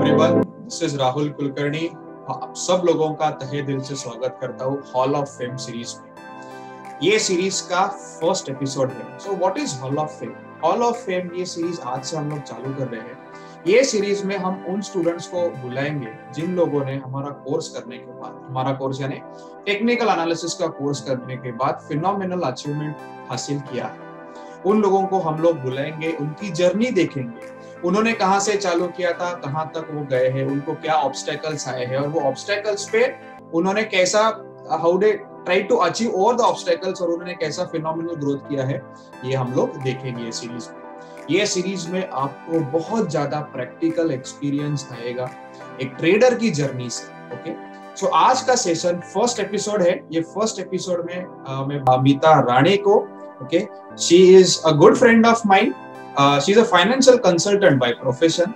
Everyone, this is Rahul Kulkarni. आप सब लोगों का तहे दिल से स्वागत करता हूँ हॉल ऑफ फेम सीरीज में। ये सीरीज का फर्स्ट एपिसोड है। So what is hall of fame? Hall of fame ये सीरीज आज से हम लोग चालू कर रहे हैं। ये सीरीज में हम उन स्टूडेंट्स को बुलाएंगे जिन लोगों ने हमारा कोर्स करने के बाद, हमारा कोर्स यानी टेक्निकल एनालिसिस का कोर्स करने के बाद फिनोमिनल अचीवमेंट हासिल किया है। उन लोगों को हम लोग बुलाएंगे, उनकी जर्नी देखेंगे, उन्होंने कहां से चालू किया था, कहां तक वो गए हैं, उनको क्या ऑब्स्टेकल्स आए हैं और वो ऑब्स्टेकल्स पे उन्होंने कैसा how they try to achieve all the obstacles और उन्होंने कैसा फिनोमिनल ग्रोथ किया है, ये हम लोग देखेंगे ये सीरीज में। ये सीरीज में आपको बहुत ज्यादा प्रैक्टिकल एक्सपीरियंस आएगा एक ट्रेडर की जर्नी से। ओके, सो आज का सेशन फर्स्ट एपिसोड है। ये फर्स्ट एपिसोड में मैं अमिता राणे को, okay, she is a good friend of mine. She is a financial consultant by profession.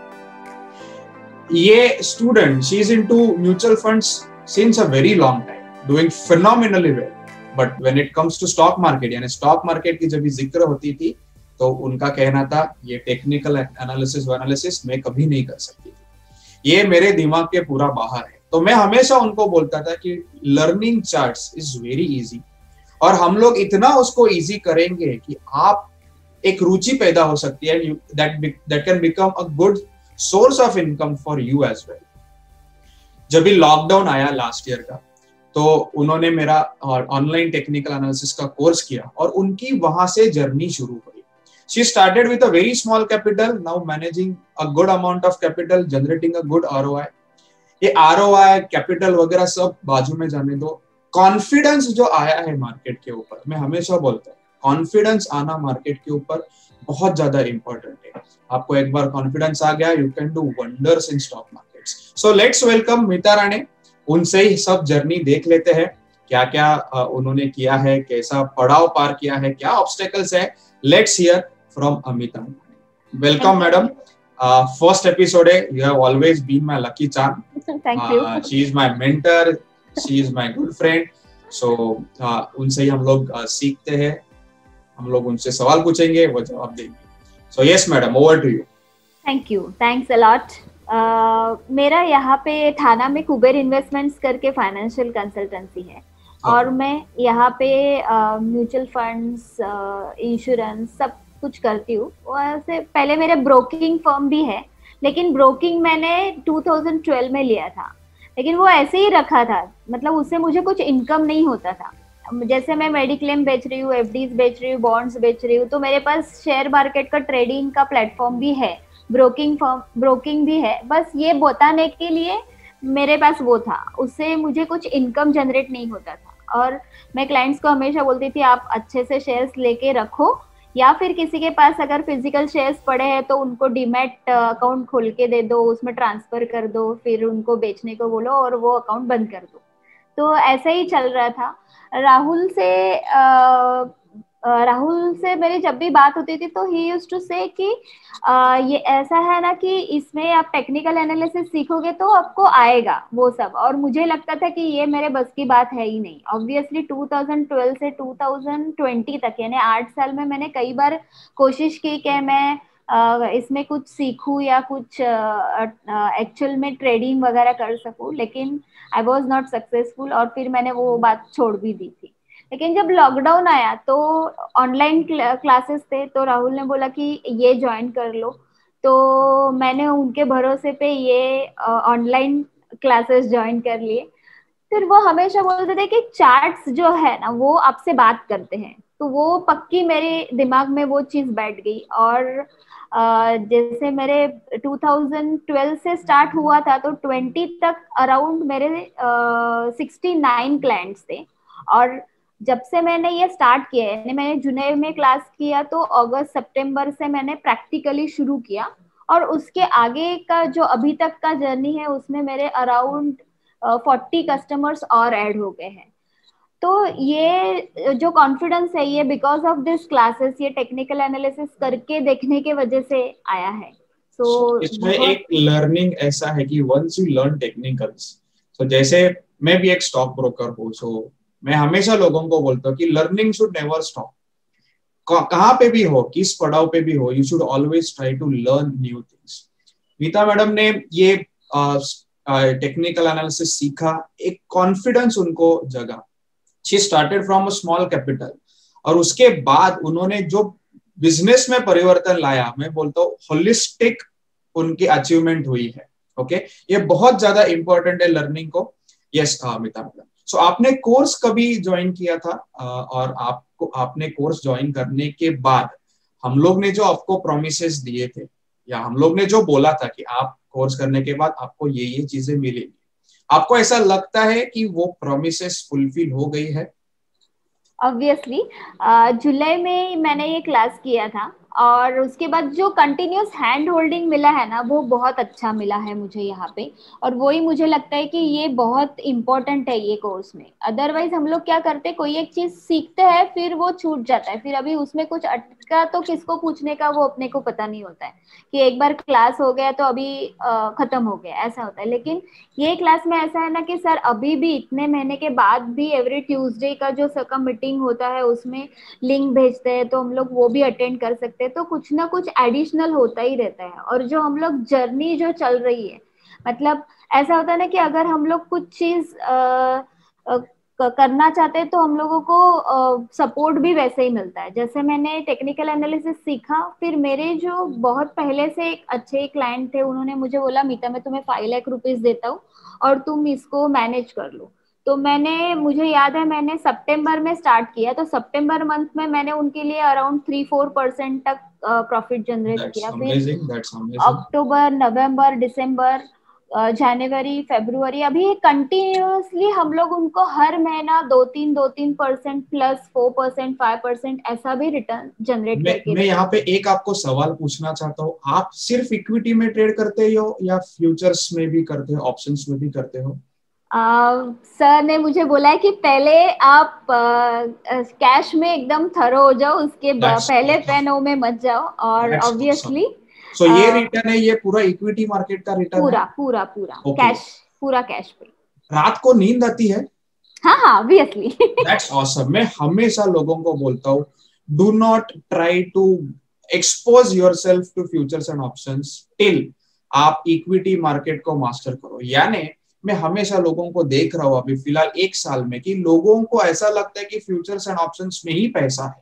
ये student, she is into mutual funds since a very long time, doing phenomenally well. But when it comes to stock market, यानी stock market की जब भी जिक्र होती थी, तो उनका कहना था ये टेक्निकल एनालिसिस मैं कभी नहीं कर सकती थी, ये मेरे दिमाग के पूरा बाहर है। तो मैं हमेशा उनको बोलता था कि learning charts is very easy, और हम लोग इतना उसको इजी करेंगे कि आप एक रुचि पैदा हो सकती है, that can become a good source of income for you as well। जब भी लॉकडाउन आया लास्ट ईयर का, तो उन्होंने मेरा ऑनलाइन टेक्निकल एनालिसिस का कोर्स किया और उनकी वहां से जर्नी शुरू हुई। She started with a very small capital, now managing a good amount of capital, generating a good ROI। ये ROI, कैपिटल वगैरह सब बाजू में जाने दो, कॉन्फिडेंस जो आया है मार्केट के ऊपर, मैं हमेशा बोलता हूँ कॉन्फिडेंस आना मार्केट के ऊपर बहुत ज्यादा इंपॉर्टेंट है। आपको एक बार कॉन्फिडेंस आ गया, you can do wonders in stock markets. So let's welcome Amita Rane. उनसे ही सब जर्नी देख लेते हैं, क्या क्या उन्होंने किया है, कैसा पड़ाव पार किया है, क्या ऑब्स्टेकल्स है। Let's hear from Amita. Welcome madam, first episode है। You have always been my lucky charm. Thank you. She is my mentor, she is my good friend. So उनसे ही हम लोग सीखते हैं, हम लोग उनसे सवाल पूछेंगे, वो जवाब देंगे। So yes madam, over to you. Thank you, thanks a lot. मेरा यहाँ पे थाना में कुबेर इन्वेस्टमेंट्स करके फाइनेंशियल कंसल्टेंसी है, और मैं यहाँ पे म्यूचुअल फंड्स, इंश्योरेंस सब कुछ करती हूँ। वैसे पहले मेरे ब्रोकिंग फर्म भी है, लेकिन ब्रोकिंग मैंने 2012 में लिया था, लेकिन वो ऐसे ही रखा था, मतलब उससे मुझे कुछ इनकम नहीं होता था। जैसे मैं मेडिक्लेम बेच रही हूँ, एफडीज बेच रही हूँ, बॉन्ड्स बेच रही हूँ, तो मेरे पास शेयर मार्केट का ट्रेडिंग का प्लेटफॉर्म भी है, ब्रोकिंग भी है। बस ये बताने के लिए मेरे पास वो था, उससे मुझे कुछ इनकम जनरेट नहीं होता था। और मैं क्लाइंट्स को हमेशा बोलती थी आप अच्छे से शेयर्स लेके रखो, या फिर किसी के पास अगर फिजिकल शेयर्स पड़े हैं तो उनको डीमैट अकाउंट खोल के दे दो, उसमें ट्रांसफर कर दो, फिर उनको बेचने को बोलो और वो अकाउंट बंद कर दो। तो ऐसा ही चल रहा था। राहुल से मेरी जब भी बात होती थी तो ही यूज्ड टू से कि ये ऐसा है ना कि इसमें आप टेक्निकल एनालिसिस सीखोगे तो आपको आएगा वो सब, और मुझे लगता था कि ये मेरे बस की बात है ही नहीं। ऑब्वियसली 2012 से 2020 तक यानी 8 साल में मैंने कई बार कोशिश की कि मैं इसमें कुछ सीखूं या कुछ एक्चुअल में ट्रेडिंग वगैरह कर सकूं, लेकिन आई वॉज नॉट सक्सेसफुल, और फिर मैंने वो बात छोड़ भी दी थी। लेकिन जब लॉकडाउन आया तो ऑनलाइन क्लासेस थे, तो राहुल ने बोला कि ये ज्वाइन कर लो, तो मैंने उनके भरोसे पे ये ऑनलाइन क्लासेस ज्वाइन कर लिए। फिर वो हमेशा बोलते थे कि चार्ट्स जो है ना वो आपसे बात करते हैं, तो वो पक्की मेरे दिमाग में वो चीज बैठ गई। और जैसे मेरे 2012 से स्टार्ट हुआ था तो 20 तक अराउंड मेरे 69 क्लाइंट्स थे। और जब से मैंने ये स्टार्ट किया है, मैंने जुलाई में क्लास किया तो अगस्त सितंबर से मैंने प्रैक्टिकली शुरू किया, और उसके आगे का जो अभी तक का जर्नी है उसमें मेरे अराउंड 40 कस्टमर्स और ऐड हो गए हैं। तो ये जो कॉन्फिडेंस है ये बिकॉज ऑफ दिस क्लासेस, ये टेक्निकल एनालिसिस करके देखने के वजह से आया है। इसमें एक लर्निंग ऐसा है कि वंस यू लर्न टेक्निकल्स, तो जैसे मैं भी एक स्टॉक ब्रोकर हूँ, सो मैं हमेशा लोगों को बोलता हूँ कि लर्निंग शुड नेवर स्टॉप। कहाँ पे भी हो, किस पड़ाव पे भी हो, you should always try to learn new things. Meeta madam ने ये टेक्निकल एनालिसिस सीखा, एक कॉन्फिडेंस उनको जगा। She started from a small capital, और उसके बाद उन्होंने जो बिजनेस में परिवर्तन लाया, मैं बोलता हूँ होलिस्टिक उनकी अचीवमेंट हुई है। ओके, ये बहुत ज्यादा इंपॉर्टेंट है लर्निंग को। यस मिता मैडम, सो आपने कोर्स कभी ज्वाइन किया था? और आपने कोर्स ज्वाइन करने के बाद हम लोग ने जो आपको प्रोमिसेस दिए थे, या हम लोग ने जो बोला था कि आप कोर्स करने के बाद आपको ये चीजें मिलेंगी, आपको ऐसा लगता है कि वो प्रोमिसेस फुलफिल हो गई है? ऑब्वियसली जुलाई में मैंने ये क्लास किया था, और उसके बाद जो कंटिन्यूस हैंड होल्डिंग मिला है ना, वो बहुत अच्छा मिला है मुझे यहाँ पे। और वही मुझे लगता है कि ये बहुत इम्पोर्टेंट है ये कोर्स में। अदरवाइज हम लोग क्या करते हैं, कोई एक चीज सीखते हैं फिर वो छूट जाता है, फिर अभी उसमें कुछ अटका तो किसको पूछने का वो अपने को पता नहीं होता है कि एक बार क्लास हो गया तो अभी खत्म हो गया, ऐसा होता है। लेकिन ये क्लास में ऐसा है ना कि सर अभी भी इतने महीने के बाद भी एवरी ट्यूसडे का जो सबका मीटिंग होता है उसमें लिंक भेजते हैं, तो हम लोग वो भी अटेंड कर सकते हैं। तो कुछ ना कुछ एडिशनल होता ही रहता है। और जो हम लोग जर्नी जो चल रही है, मतलब ऐसा होता है ना कि अगर हम लोग कुछ चीज करना चाहते हैं तो हम लोगों को सपोर्ट भी वैसे ही मिलता है। जैसे मैंने टेक्निकल एनालिसिस सीखा, फिर मेरे जो बहुत पहले से एक अच्छे क्लाइंट थे, उन्होंने मुझे बोला मीता मैं तुम्हें 5 लाख रुपीज देता हूँ और तुम इसको मैनेज कर लो। तो मुझे याद है मैंने सितंबर में स्टार्ट किया, तो सितंबर मंथ में मैंने उनके लिए अराउंड 3-4% तक प्रॉफिट जनरेट किया। फिर that's amazing. अक्टूबर, नवंबर, दिसंबर, जनवरी, फरवरी, अभी कंटिन्यूअसली हम लोग उनको हर महीना 2-3% प्लस 4%, 5% ऐसा भी रिटर्न जनरेट करके मैं यहाँ पे एक आपको सवाल पूछना चाहता हूँ, आप सिर्फ इक्विटी में ट्रेड करते हो या फ्यूचर्स में भी करते हो, ऑप्शंस में भी करते हो? सर ने मुझे बोला है कि पहले आप कैश में एकदम थरो हो जाओ, उसके पहले पेनो में मत जाओ। और ऑब्वियसली सो ये रिटर्न है, ये पूरा इक्विटी मार्केट का रिटर्न पूरा है? पूरा पूरा कैश, पूरा कैश पे। रात को नींद आती है? हाँ हाँ ऑब्वियसली। That's awesome. मैं हमेशा लोगों को बोलता हूँ, do not try to expose yourself to futures and options till आप इक्विटी मार्केट को मास्टर करो। यानी मैं हमेशा लोगों को देख रहा हूँ अभी फिलहाल 1 साल में कि लोगों को ऐसा लगता है कि फ्यूचर्स एंड ऑप्शंस में ही पैसा है।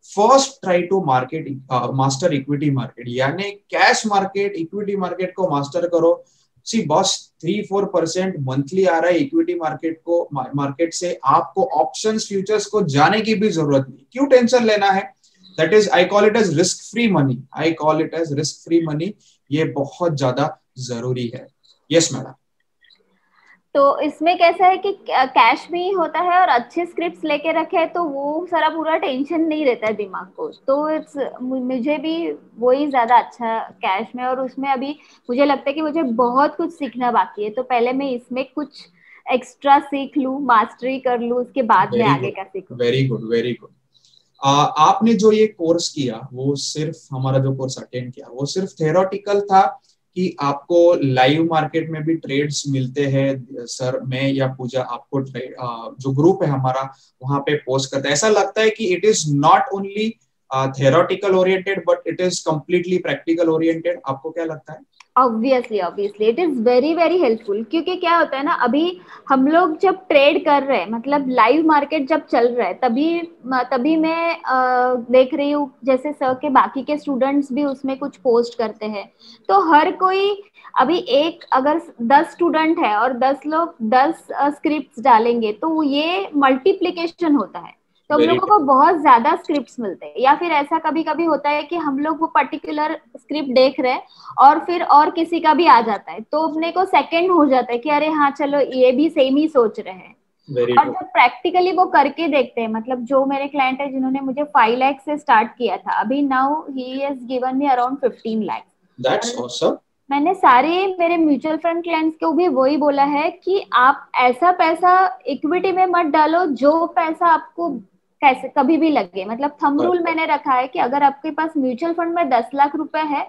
First try to master equity market, यानी कैश मार्केट, इक्विटी मार्केट को मास्टर करो। सी बस 3-4% मंथली आ रहा है इक्विटी मार्केट से, आपको ऑप्शंस फ्यूचर्स को जाने की भी जरूरत नहीं। क्यों टेंशन लेना है? That is, I call it as risk free money. I call it as risk free money. ये बहुत ज्यादा जरूरी है। Yes madam. तो इसमें कैसा है कि कैश भी होता है और अच्छे स्क्रिप्ट्स लेके रखे तो वो सारा पूरा टेंशन नहीं रहता है दिमाग को। तो मुझे भी वही ज्यादा अच्छा कैश में। और उसमें अभी मुझे लगता है कि मुझे बहुत कुछ सीखना बाकी है, तो पहले मैं इसमें कुछ एक्स्ट्रा सीख लूं, मास्टरी कर लूं, उसके बाद मैं आगे का सीखूं। Very good, very good. आपने जो ये कोर्स किया, वो सिर्फ हमारा जो कोर्स अटेंड किया वो सिर्फ थ्योरेटिकल था कि आपको लाइव मार्केट में भी ट्रेड्स मिलते हैं? सर मैं या पूजा आपको जो ग्रुप है हमारा वहां पे पोस्ट करते हैं, ऐसा लगता है कि it is not only theoretical oriented but it is completely practical oriented? आपको क्या लगता है? Obviously it is very very helpful. क्योंकि क्या होता है ना, अभी हम लोग जब ट्रेड कर रहे हैं, मतलब लाइव मार्केट जब चल रहा है, तभी मैं देख रही हूँ जैसे सर के बाकी के स्टूडेंट्स भी उसमें कुछ पोस्ट करते हैं। तो हर कोई अभी एक अगर 10 स्टूडेंट है और 10 लोग 10 स्क्रिप्ट्स डालेंगे तो ये मल्टीप्लीकेशन होता है। तो हम लोगों को बहुत ज्यादा स्क्रिप्ट्स मिलते हैं। या फिर ऐसा कभी कभी होता है कि हम लोग वो पर्टिकुलर स्क्रिप्ट देख रहे हैं और फिर और किसी का भी आ जाता है, तो अपने को सेकंड हो जाता है कि अरे हाँ चलो ये भी सेम ही सोच रहे हैं। और जब प्रैक्टिकली वो करके देखते हैं, मतलब जो मेरे क्लाइंट है जिन्होंने मुझे 5 लाख से स्टार्ट किया था, अभी now he has given me around 15 lakh. That's awesome. मैंने सारे मेरे म्यूचुअल फंड क्लाइंट्स को भी वही बोला है कि आप ऐसा पैसा इक्विटी में मत डालो जो पैसा आपको कैसे कभी भी लगे। मतलब थंब रूल मैंने रखा है कि अगर आपके पास म्यूचुअल फंड में 10 लाख रुपए है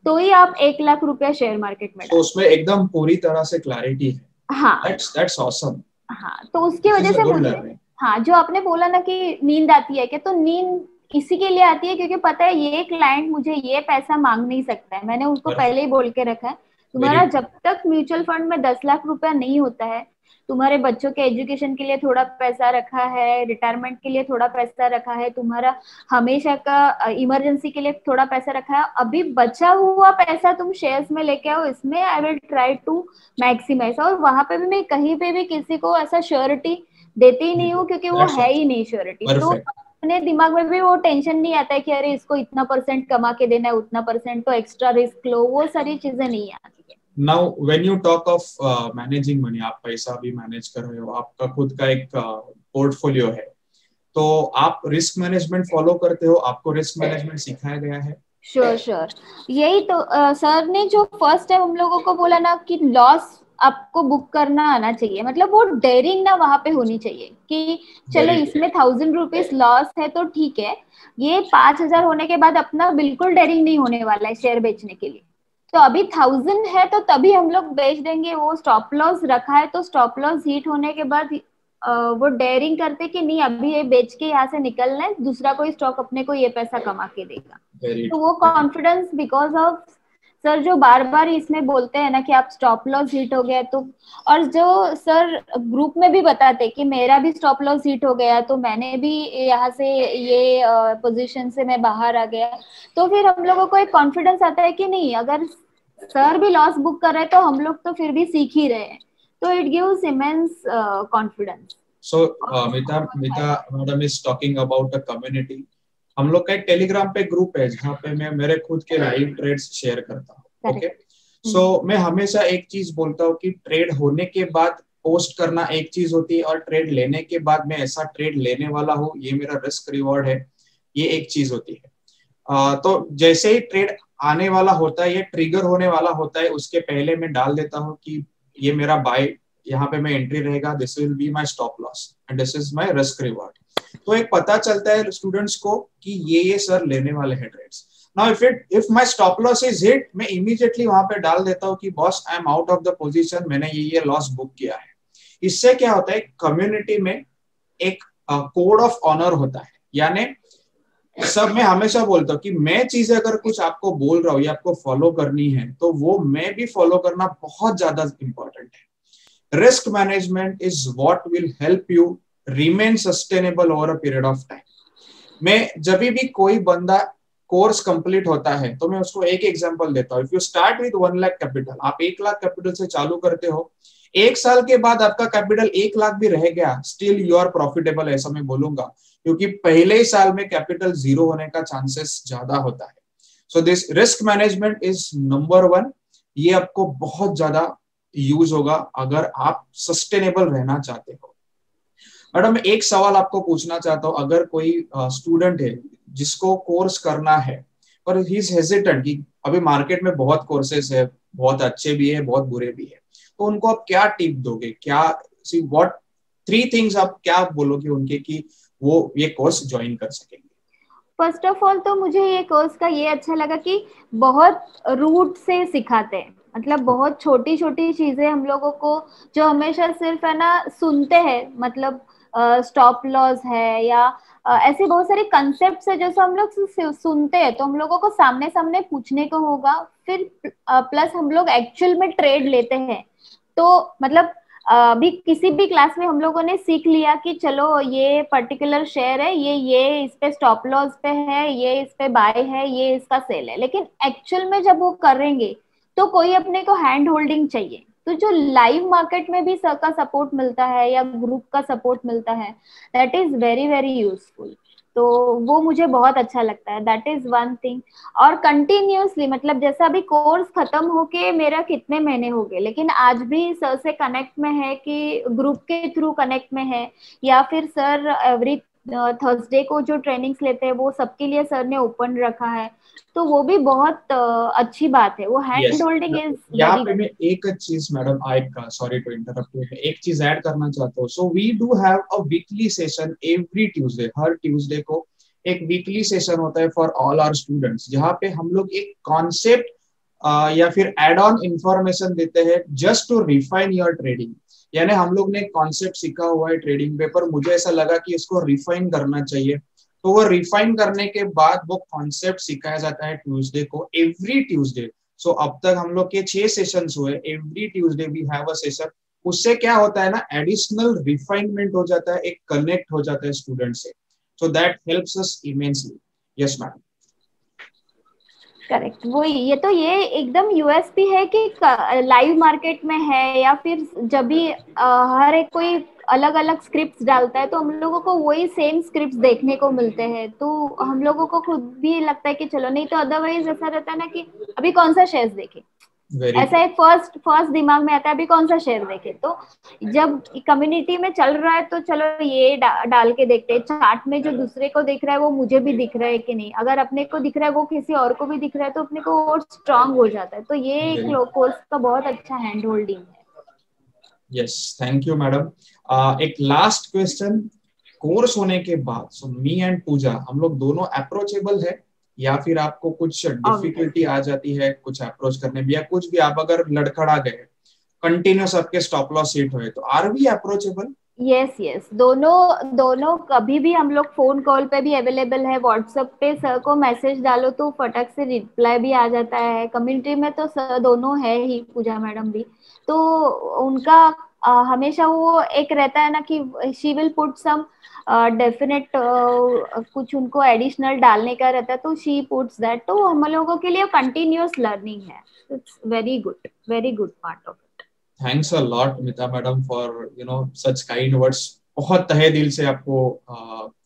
तो ही आप 1 लाख रुपया शेयर मार्केट में डालें। तो उसमें एकदम पूरी तरह से क्लैरिटी है। हाँ that's awesome। हाँ, तो उसकी वजह से मुझे, हाँ जो आपने बोला ना कि नींद आती है क्या, तो नींद इसी के लिए आती है क्योंकि पता है ये क्लाइंट मुझे ये पैसा मांग नहीं सकता है, मैंने उसको पहले ही बोल के रखा है। तुम्हारा जब तक म्यूचुअल फंड में 10 लाख रुपया नहीं होता है, तुम्हारे बच्चों के एजुकेशन के लिए थोड़ा पैसा रखा है, रिटायरमेंट के लिए थोड़ा पैसा रखा है, तुम्हारा हमेशा का इमरजेंसी के लिए थोड़ा पैसा रखा है, अभी बचा हुआ पैसा तुम शेयर्स में लेके आओ, इसमें I will try to maximise. और वहां पे भी मैं कहीं पे भी किसी को ऐसा श्योरिटी देती ही नहीं हूँ, क्योंकि वो है ही नहीं श्योरिटी। तो अपने दिमाग में भी वो टेंशन नहीं आता है कि अरे इसको इतना % कमा के देना है, उतना % तो एक्स्ट्रा रिस्क लो, वो सारी चीजें नहीं आती है। Now, when you talk of managing money, आप पैसा भी मैनेज कर रहे हो, आपका खुद का एक पोर्टफोलियो है, तो आप रिस्क मैनेजमेंट फॉलो करते हो? आपको रिस्क मैनेजमेंट सिखाया गया है? श्योर यही तो सर ने जो फर्स्ट टाइम हम लोगों को बोला ना कि लॉस आपको बुक करना आना चाहिए, मतलब वो डेयरिंग ना वहां पे होनी चाहिए कि चलो इसमें 1000 रुपीज लॉस है तो ठीक है, ये 5000 होने के बाद अपना बिल्कुल डेयरिंग नहीं होने वाला है शेयर बेचने के लिए। तो अभी 1000 है तो तभी हम लोग बेच देंगे, वो स्टॉप लॉस रखा है तो स्टॉप लॉस हिट होने के बाद वो डेयरिंग करते कि नहीं अभी ये बेच के यहाँ से निकलना है, दूसरा कोई स्टॉक अपने को ये पैसा कमा के देगा। तो वो कॉन्फिडेंस बिकॉज ऑफ सर जो बार बार इसमें बोलते हैं ना कि आप स्टॉप लॉस हिट हो गया तो, और जो सर ग्रुप में भी बताते कि मेरा भी स्टॉप लॉस हिट हो गया तो मैंने भी यहाँ से ये पोजीशन से मैं बाहर आ गया, तो फिर हम लोगों को एक कॉन्फिडेंस आता है कि नहीं अगर सर भी लॉस बुक कर रहे हैं तो हम लोग तो फिर भी सीख ही रहे हैं, तो it gives immense confidence. So Meeta madam is talking about a community. हम लोग का एक टेलीग्राम पे ग्रुप है जहाँ पे मैं मेरे खुद के लाइव ट्रेड्स शेयर करता हूँ। ओके, सो मैं हमेशा एक चीज बोलता हूँ कि ट्रेड होने के बाद पोस्ट करना एक चीज होती है, और ट्रेड लेने के बाद मैं ऐसा ट्रेड लेने वाला हूँ, ये मेरा रिस्क रिवॉर्ड है, ये एक चीज होती है। तो जैसे ही ट्रेड आने वाला होता है, ये ट्रिगर होने वाला होता है, उसके पहले मैं डाल देता हूँ कि ये मेरा बाय, यहाँ पे मैं एंट्री रहेगा, this will be my stop loss and this is my risk reward. तो एक पता चलता है स्टूडेंट्स को कि ये सर लेने वाले हैं trades. Now if my stop loss is hit, मैं इमीडिएटली वहां पे डाल देता हूँ कि boss I am out of the position, मैंने ये लॉस बुक किया है। इससे क्या होता है, कम्युनिटी में एक कोड ऑफ ऑनर होता है, यानी सब मैं हमेशा बोलता हूँ कि मैं चीजें अगर कुछ आपको बोल रहा हूँ या आपको फॉलो करनी है तो वो मैं भी फॉलो करना बहुत ज्यादा इंपॉर्टेंट है। Risk management is what will help you remain sustainable over a period of time. मैं जब भी कोई बंदा कोर्स कंप्लीट होता है तो मैं उसको एक एग्जांपल देता हूँ। If you start with 1 lakh capital, आप 1 लाख कैपिटल से चालू करते हो, 1 साल के बाद आपका कैपिटल 1 लाख भी रह गया, स्टिल यू आर प्रॉफिटेबल, ऐसा मैं बोलूंगा, क्योंकि पहले ही साल में कैपिटल 0 होने का चांसेस ज्यादा होता है। So this risk management is number 1। ये आपको बहुत ज्यादा यूज होगा अगर आप सस्टेनेबल रहना चाहते हो। मैडम एक सवाल आपको पूछना चाहता हूँ, अगर कोई स्टूडेंट है जिसको कोर्स करना है पर ही इज हेजिटेंट कि अभी मार्केट में बहुत कोर्सेस है, बहुत अच्छे भी है बहुत बुरे भी है, तो उनको आप क्या टिप दोगे? क्या सी व्हाट 3 थिंग्स आप क्या बोलोगे उनके कि वो ये कोर्स ज्वाइन कर सकेंगे? फर्स्ट ऑफ ऑल तो मुझे ये कोर्स का ये अच्छा लगा कि बहुत रूट से सिखाते हैं, मतलब बहुत छोटी छोटी चीजें हम लोगों को जो हमेशा सिर्फ है ना सुनते हैं, मतलब स्टॉप लॉस है या ऐसे बहुत सारे कंसेप्ट है जो हम लोग सुनते हैं, तो हम लोगों को सामने सामने पूछने को होगा, फिर प्लस हम लोग एक्चुअल में ट्रेड लेते हैं। तो मतलब अभी किसी भी क्लास में हम लोगों ने सीख लिया कि चलो ये पर्टिकुलर शेयर है, ये इस पे स्टॉप लॉस पे है, ये इस पे बाय है, ये इसका सेल है, लेकिन एक्चुअल में जब वो करेंगे तो कोई अपने को हैंड होल्डिंग चाहिए। तो जो लाइव मार्केट में भी सर का सपोर्ट मिलता है या ग्रुप का सपोर्ट मिलता है, that is very very useful. तो वो मुझे बहुत अच्छा लगता है, दैट इज वन थिंग। और कंटिन्यूसली, मतलब जैसा अभी कोर्स खत्म होके मेरा कितने महीने हो गए, लेकिन आज भी सर से कनेक्ट में है कि ग्रुप के थ्रू कनेक्ट में है, या फिर सर एवरी थर्सडे को जो ट्रेनिंग्स लेते हैं वो सबके लिए सर ने ओपन रखा है, तो वो भी बहुत अच्छी बात है। वो हैंड होल्डिंग इज यहाँ पे मैं एक चीज मैडम सॉरी टू इंटरप्ट, एक चीज ऐड करना चाहता हूँ। So we do have a weekly session every Tuesday, हर ट्यूसडे को एक वीकली सेशन होता है फॉर ऑल आवर स्टूडेंट्स, जहाँ पे हम लोग एक कॉन्सेप्ट या फिर एड ऑन इंफॉर्मेशन देते हैं just to refine your trading. यानी हम लोग ने कॉन्सेप्ट सीखा हुआ है ट्रेडिंग पे, पर मुझे ऐसा लगा कि इसको रिफाइन करना चाहिए, तो वो रिफाइन करने के बाद वो कॉन्सेप्ट सिखाया जाता है ट्यूसडे को, एवरी ट्यूसडे। सो अब तक हम लोग के 6 सेशंस हुए, every Tuesday we have a session. उससे क्या होता है ना, एडिशनल रिफाइनमेंट हो जाता है, एक कनेक्ट हो जाता है स्टूडेंट से, so that helps us immensely. Yes madam. Correct, वही, ये एकदम यूएसपी है कि लाइव मार्केट में है या फिर जब भी हर एक कोई अलग अलग स्क्रिप्ट्स डालता है तो हम लोगों को वही सेम स्क्रिप्ट्स देखने को मिलते हैं, तो हम लोगों को खुद भी लगता है कि चलो, नहीं तो अदरवाइज ऐसा रहता है ना कि अभी कौन सा शेयर देखे, ऐसा एक फर्स्ट दिमाग में आता है अभी कौन सा शेयर देखे। तो जब कम्युनिटी में चल रहा है तो चलो ये डाल के देखते हैं, चार्ट में जो दूसरे को दिख रहा है वो मुझे भी दिख रहा है कि नहीं, अगर अपने को दिख रहा है वो किसी और को भी दिख रहा है तो अपने को और स्ट्रांग हो जाता है। तो ये एक कोर्स का बहुत अच्छा हैंड होल्डिंग है। Yes, thank you madam. एक लास्ट क्वेश्चन, कोर्स होने के बाद सो मी एंड पूजा हम लोग दोनों अप्रोचेबल है या फिर आपको कुछ डिफिकल्टी आ जाती है कुछ अप्रोच करने में, या कुछ भी आप अगर लड़खड़ा गए, कंटिन्यूस आपके स्टॉप लॉस हिट हुए, तो आर वी अप्रोचेबल? यस, दोनों कभी भी हम लोग फोन कॉल पे भी अवेलेबल है, व्हाट्सएप पे सर को मैसेज डालो तो फटक से रिप्लाई भी आ जाता है, कम्युनिटी में तो सर दोनों है ही, पूजा मैडम भी, तो उनका हमेशा वो एक रहता है ना कि she will put some definite कुछ उनको एडिशनल डालने का रहता है तो शी पुट्स दैट, तो हम लोगों के लिए कंटिन्यूअस लर्निंग है, it's very good part of it. Thanks a lot Mita madam for such kind words. बहुत तहे दिल से आपको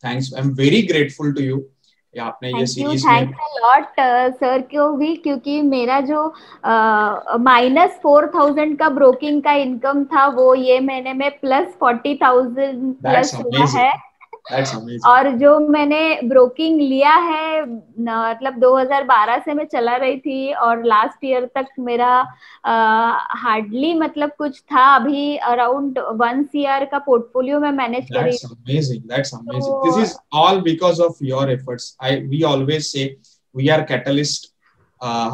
thanks, I am very grateful to you, आपने ये सीरीज में। थैंक्स अ लॉट सर को भी, क्योंकि मेरा जो -4,000 का ब्रोकिंग का इनकम था वो ये महीने में +40,000 प्लस हुआ है। और जो मैंने ब्रोकिंग लिया है, मतलब 2012 से मैं चला रही थी और लास्ट ईयर तक मेरा हार्डली मतलब कुछ था, अभी अराउंड 1 CR का पोर्टफोलियो में मैनेज कर रही हूँ। That's amazing. This is all because of your efforts. We always say we are catalyst.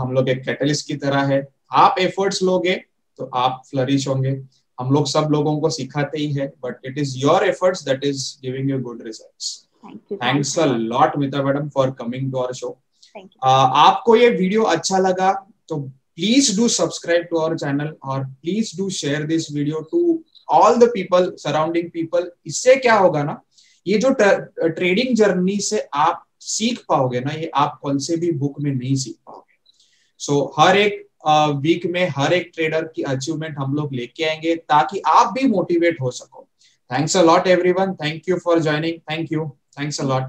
हम लोग एक कैटलिस्ट की तरह है, आप एफर्ट्स लोगे तो आप फ्लरिश होंगे। हम लोग सब लोगों को सिखाते ही है, but it is your efforts that is giving you good results. Thanks a lot Mita madam for coming to our show. आपको ये वीडियो अच्छा लगा तो please do subscribe to our channel और please do share this video to all the people, surrounding people. इससे क्या होगा ना, ये जो ट्रेडिंग जर्नी से आप सीख पाओगे ना, ये आप कौन से भी बुक में नहीं सीख पाओगे। सो हर एक वीक में हर एक ट्रेडर की अचीवमेंट हम लोग लेके आएंगे ताकि आप भी मोटिवेट हो सको। Thanks a lot everyone, thank you for joining, thanks a lot.